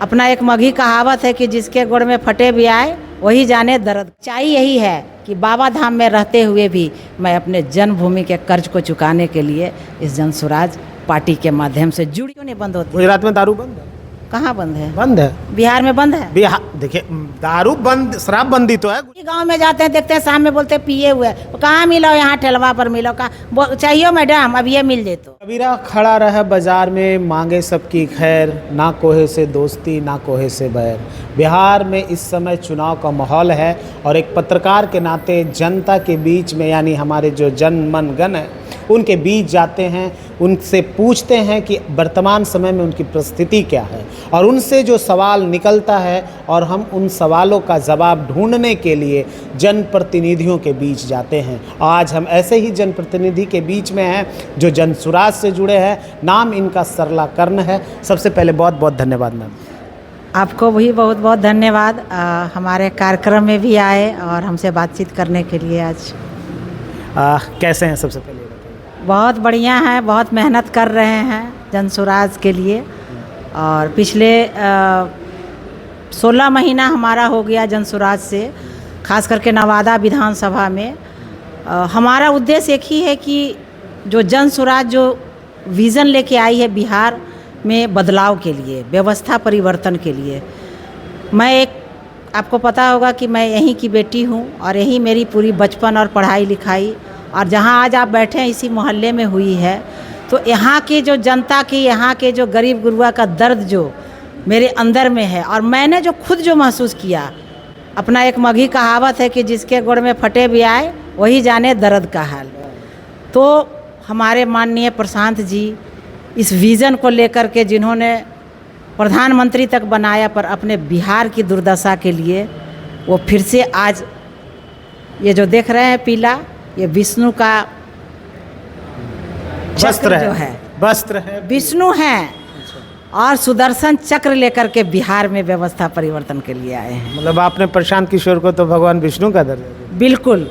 अपना एक मगही कहावत है कि जिसके गुड़ में फटे भी आए वही जाने दर्द। सच्चाई यही है कि बाबा धाम में रहते हुए भी मैं अपने जन्मभूमि के कर्ज को चुकाने के लिए इस जन स्वराज पार्टी के माध्यम से जुड़ी। क्यों नहीं बंद होती? गुजरात में दारू बंद है? कहाँ बंद है? बंद है। बिहार में बंद है। बिहार देखिए, दारू बंद, शराब बंदी तो है। गांव में जाते हैं, देखते हैं शाम में बोलते पिए हुए, कहाँ मिलो? यहाँ ठेलवा पर मिलो। कहाँ चाहिए मैडम? अब ये मिल जेतो। कबीरा खड़ा रहे बाजार में, मांगे सबकी खैर, ना कोहे से दोस्ती ना कोहे से बैर। बिहार में इस समय चुनाव का माहौल है और एक पत्रकार के नाते जनता के बीच में, यानी हमारे जो जन मन गण है उनके बीच जाते हैं, उनसे पूछते हैं कि वर्तमान समय में उनकी परिस्थिति क्या है, और उनसे जो सवाल निकलता है और हम उन सवालों का जवाब ढूंढने के लिए जनप्रतिनिधियों के बीच जाते हैं। आज हम ऐसे ही जनप्रतिनिधि के बीच में हैं जो जन स्वराज से जुड़े हैं। नाम इनका सरला कर्ण है। सबसे पहले बहुत बहुत धन्यवाद मैम। आपको भी बहुत बहुत धन्यवाद। हमारे कार्यक्रम में भी आए और हमसे बातचीत करने के लिए आज। कैसे हैं? सबसे पहले बहुत बढ़िया है, बहुत मेहनत कर रहे हैं जन स्वराज के लिए। और पिछले 16 महीना हमारा हो गया जन स्वराज से, खास करके नवादा विधानसभा में। हमारा उद्देश्य एक ही है कि जो जन स्वराज जो विज़न लेके आई है बिहार में बदलाव के लिए, व्यवस्था परिवर्तन के लिए। आपको पता होगा कि मैं यहीं की बेटी हूँ और यहीं मेरी पूरी बचपन और पढ़ाई लिखाई, और जहाँ आज आप बैठे हैं इसी मोहल्ले में हुई है। तो यहाँ की जो जनता की, यहाँ के जो गरीब गुरुआ का दर्द जो मेरे अंदर में है, और मैंने जो खुद जो महसूस किया, अपना एक मगही कहावत है कि जिसके गुड़ में फटे भी आए वही जाने दर्द का हाल। तो हमारे माननीय प्रशांत जी इस विज़न को लेकर के, जिन्होंने प्रधानमंत्री तक बनाया, पर अपने बिहार की दुर्दशा के लिए वो फिर से आज ये जो देख रहे हैं पीला, ये विष्णु का वस्त्र जो है, वस्त्र है, विष्णु हैं, और सुदर्शन चक्र लेकर के बिहार में व्यवस्था परिवर्तन के लिए आए हैं। मतलब आपने प्रशांत किशोर को तो भगवान विष्णु का दर्जा दिया। बिल्कुल।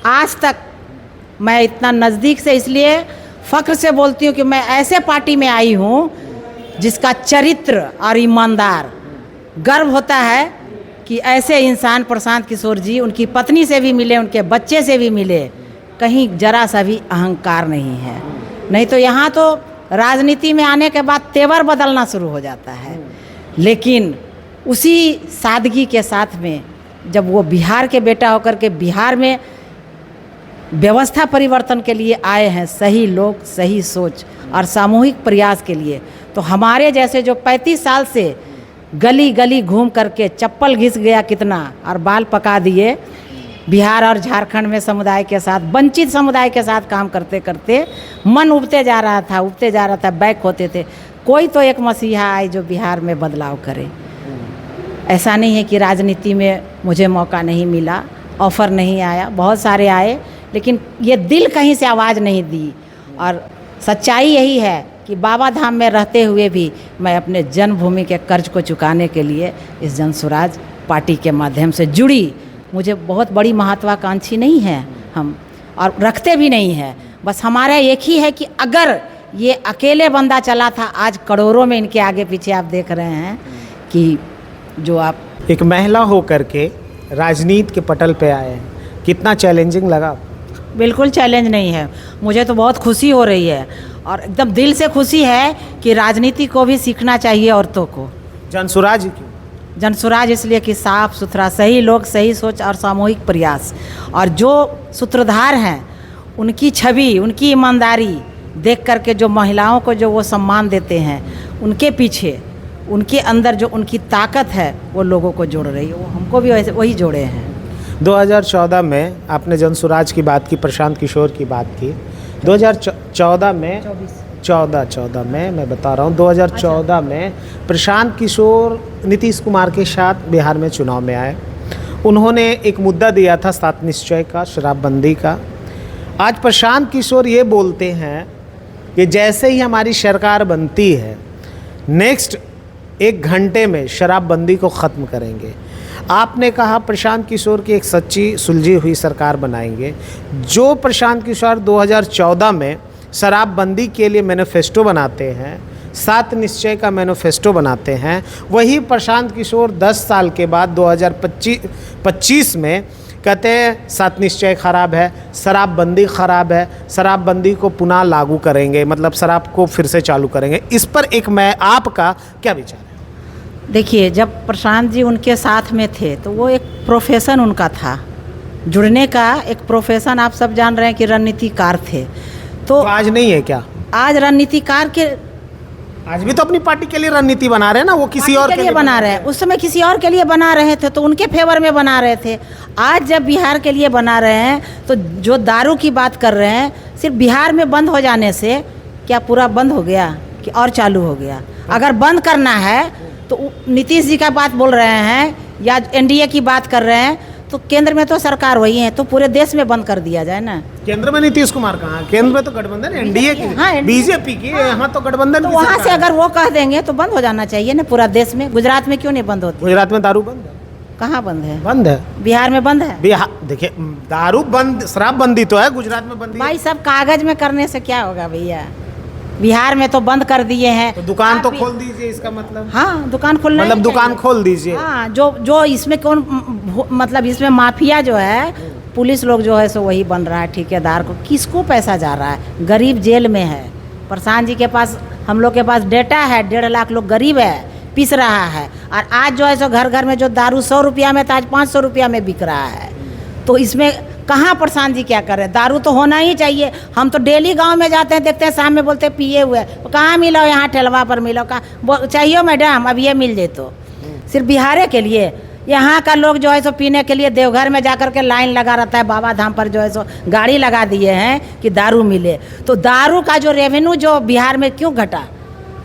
आज तक मैं इतना नज़दीक से इसलिए फ़ख्र से बोलती हूँ कि मैं ऐसे पार्टी में आई हूँ जिसका चरित्र और ईमानदार, गर्व होता है कि ऐसे इंसान प्रशांत किशोर जी, उनकी पत्नी से भी मिले, उनके बच्चे से भी मिले, कहीं जरा सा भी अहंकार नहीं है। नहीं तो यहाँ तो राजनीति में आने के बाद तेवर बदलना शुरू हो जाता है। लेकिन उसी सादगी के साथ में जब वो बिहार के बेटा होकर के बिहार में व्यवस्था परिवर्तन के लिए आए हैं, सही लोग, सही सोच और सामूहिक प्रयास के लिए, तो हमारे जैसे जो 35 साल से गली गली घूम करके चप्पल घिस गया कितना और बाल पका दिए, बिहार और झारखंड में समुदाय के साथ, वंचित समुदाय के साथ काम करते करते मन उबते जा रहा था, बैक होते थे। कोई तो एक मसीहा आए जो बिहार में बदलाव करे। ऐसा नहीं है कि राजनीति में मुझे मौका नहीं मिला, ऑफ़र नहीं आया, बहुत सारे आए, लेकिन ये दिल कहीं से आवाज़ नहीं दी। और सच्चाई यही है कि बाबा धाम में रहते हुए भी मैं अपने जन्मभूमि के कर्ज को चुकाने के लिए इस जन स्वराज पार्टी के माध्यम से जुड़ी। मुझे बहुत बड़ी महत्वाकांक्षी नहीं है हम, और रखते भी नहीं है। बस हमारा एक ही है कि अगर ये अकेले बंदा चला था, आज करोड़ों में इनके आगे पीछे आप देख रहे हैं कि जो आप एक महिला होकर के राजनीति के पटल पे आए हैं, कितना चैलेंजिंग लगा? बिल्कुल चैलेंज नहीं है, मुझे तो बहुत खुशी हो रही है, और एकदम दिल से खुशी है कि राजनीति को भी सीखना चाहिए औरतों को। जन स्वराज क्यों? जन स्वराज इसलिए कि साफ सुथरा, सही लोग, सही सोच और सामूहिक प्रयास, और जो सूत्रधार हैं उनकी छवि, उनकी ईमानदारी देख करके जो महिलाओं को जो वो सम्मान देते हैं, उनके पीछे, उनके अंदर जो उनकी ताकत है, वो लोगों को जोड़ रही है। वो हमको भी वैसे वही जोड़े हैं। 2014 में आपने जन स्वराज की बात की, प्रशांत किशोर की बात की। 2014 में 14 में मैं बता रहा हूँ, 2014 में प्रशांत किशोर नीतीश कुमार के साथ बिहार में चुनाव में आए। उन्होंने एक मुद्दा दिया था 7 निश्चय का, शराबबंदी का। आज प्रशांत किशोर ये बोलते हैं कि जैसे ही हमारी सरकार बनती है, नेक्स्ट 1 घंटे में शराबबंदी को ख़त्म करेंगे। आपने कहा प्रशांत किशोर की एक सच्ची सुलझी हुई सरकार बनाएंगे। जो प्रशांत किशोर 2014 में शराबबंदी के लिए मैनिफेस्टो बनाते हैं, 7 निश्चय का मैनिफेस्टो बनाते हैं, वही प्रशांत किशोर 10 साल के बाद 2025 में कहते हैं 7 निश्चय खराब है, शराबबंदी खराब है, शराबबंदी को पुनः लागू करेंगे, मतलब शराब को फिर से चालू करेंगे। इस पर एक मैं आपका क्या विचार है? देखिए, जब प्रशांत जी उनके साथ में थे तो वो एक प्रोफेशन उनका था, जुड़ने का एक प्रोफेशन। आप सब जान रहे हैं कि रणनीतिकार थे। तो आज नहीं है क्या? आज रणनीतिकार के आज भी तो अपनी पार्टी के लिए रणनीति बना रहे हैं ना, वो किसी और के लिए बना रहे हैं। उस समय किसी और के लिए बना रहे थे तो उनके फेवर में बना रहे थे। आज जब बिहार के लिए बना रहे हैं तो जो दारू की बात कर रहे हैं, सिर्फ बिहार में बंद हो जाने से क्या पूरा बंद हो गया कि और चालू हो गया? अगर बंद करना है तो नीतीश जी का बात बोल रहे हैं या एनडीए की बात कर रहे हैं, तो केंद्र में तो सरकार वही है, तो पूरे देश में बंद कर दिया जाए ना। केंद्र में नीतीश कुमार कहाँ? केंद्र में तो गठबंधन है एनडीए की, हाँ, बीजेपी की, यहाँ तो गठबंधन तो की वहाँ सरकार से है। अगर वो कह देंगे तो बंद हो जाना चाहिए ना पूरा देश में। गुजरात में क्यों नहीं बंद होती? गुजरात में दारू बंद है। कहाँ बंद है? बंद है। बिहार में बंद है। बिहार देखिए, दारू बंद, शराब बंदी तो है, गुजरात में बंदी है। भाई सब कागज में करने से क्या होगा भैया? बिहार में तो बंद कर दिए हैं। तो दुकान तो आप खोल दीजिए, इसका मतलब। हाँ, दुकान खोलना मतलब ही दुकान चाहिए। खोल दीजिए। हाँ, जो इसमें कौन मतलब इसमें माफिया जो है, पुलिस लोग जो है सो वही बन रहा है ठेकेदार को। किसको पैसा जा रहा है? गरीब जेल में है। प्रशांत जी के पास, हम लोग के पास डेटा है, 1.5 लाख लोग गरीब है, पीस रहा है। और आज जो है सो घर घर में जो दारू 100 रुपया में था, आज 500 रुपया में बिक रहा है। तो इसमें कहाँ प्रशांत जी क्या कर रहे हैं? दारू तो होना ही चाहिए। हम तो डेली गांव में जाते हैं, देखते हैं शाम में बोलते हैं पिए हुए, कहाँ मिलो? यहाँ ठेलवा पर मिलो। कहाँ चाहिए मैडम? अब ये मिल जाए तो सिर्फ बिहार के लिए। यहाँ का लोग जो है सो पीने के लिए देवघर में जाकर के लाइन लगा रहता है, बाबा धाम पर जो है सो गाड़ी लगा दिए हैं कि दारू मिले। तो दारू का जो रेवेन्यू जो बिहार में क्यों घटा?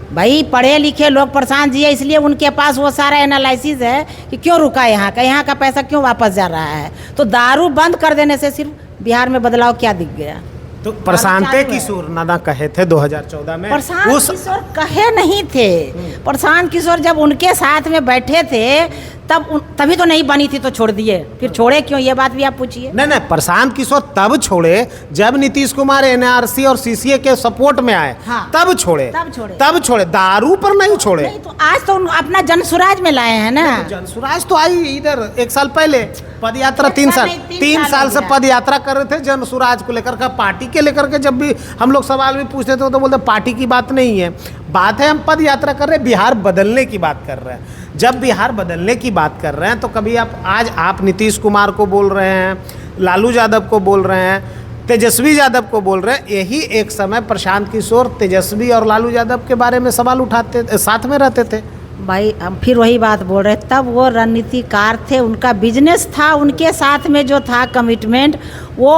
भाई पढ़े लिखे लोग प्रशांत जी है, इसलिए उनके पास वो सारा एनालिसिस है कि क्यों रुका यहाँ का पैसा क्यों वापस जा रहा है। तो दारू बंद कर देने से सिर्फ बिहार में बदलाव क्या दिख गया? तो प्रशांत किशोर नाना कहे थे 2014 में। प्रशांत किशोर कहे नहीं थे। प्रशांत किशोर जब उनके साथ में बैठे थे तभी तो नहीं बनी थी, तो छोड़ दिए। फिर छोड़े क्यों? ये बात भी आप पूछिए। नहीं, प्रशांत किशोर तब छोड़े जब नीतीश कुमार एनआरसी और सीसीए के सपोर्ट में आए। हाँ, तब छोड़े। दारू पर नहीं छोड़े। नहीं, तो आज तो अपना जनसुराज में लाए हैं ना। जनसुराज तो आई इधर 1 साल पहले पद यात्रा, 3 साल से पद यात्रा कर रहे थे जनसुराज को लेकर का, पार्टी के लेकर के। जब भी हम लोग सवाल भी पूछते थे तो बोलते पार्टी की बात नहीं है, बात है हम पद यात्रा कर रहे हैं, बिहार बदलने की बात कर रहे हैं। जब बिहार बदलने की बात कर रहे हैं तो कभी आज आप नीतीश कुमार को बोल रहे हैं, लालू यादव को बोल रहे हैं, तेजस्वी यादव को बोल रहे हैं। यही एक समय प्रशांत किशोर तेजस्वी और लालू यादव के बारे में सवाल उठाते, साथ में रहते थे। भाई हम फिर वही बात बोल रहे, तब वो रणनीतिकार थे, उनका बिजनेस था, उनके साथ में जो था कमिटमेंट वो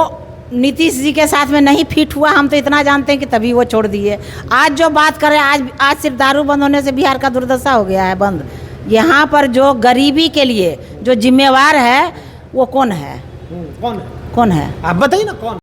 नीतीश जी के साथ में नहीं फिट हुआ। हम तो इतना जानते हैं कि तभी वो छोड़ दिए। आज जो बात कर रहे हैं, आज सिर्फ दारू बंद होने से बिहार का दुर्दशा हो गया है बंद। यहाँ पर जो गरीबी के लिए जो जिम्मेवार है वो कौन है? कौन है कौन है? आप बताइए ना कौन?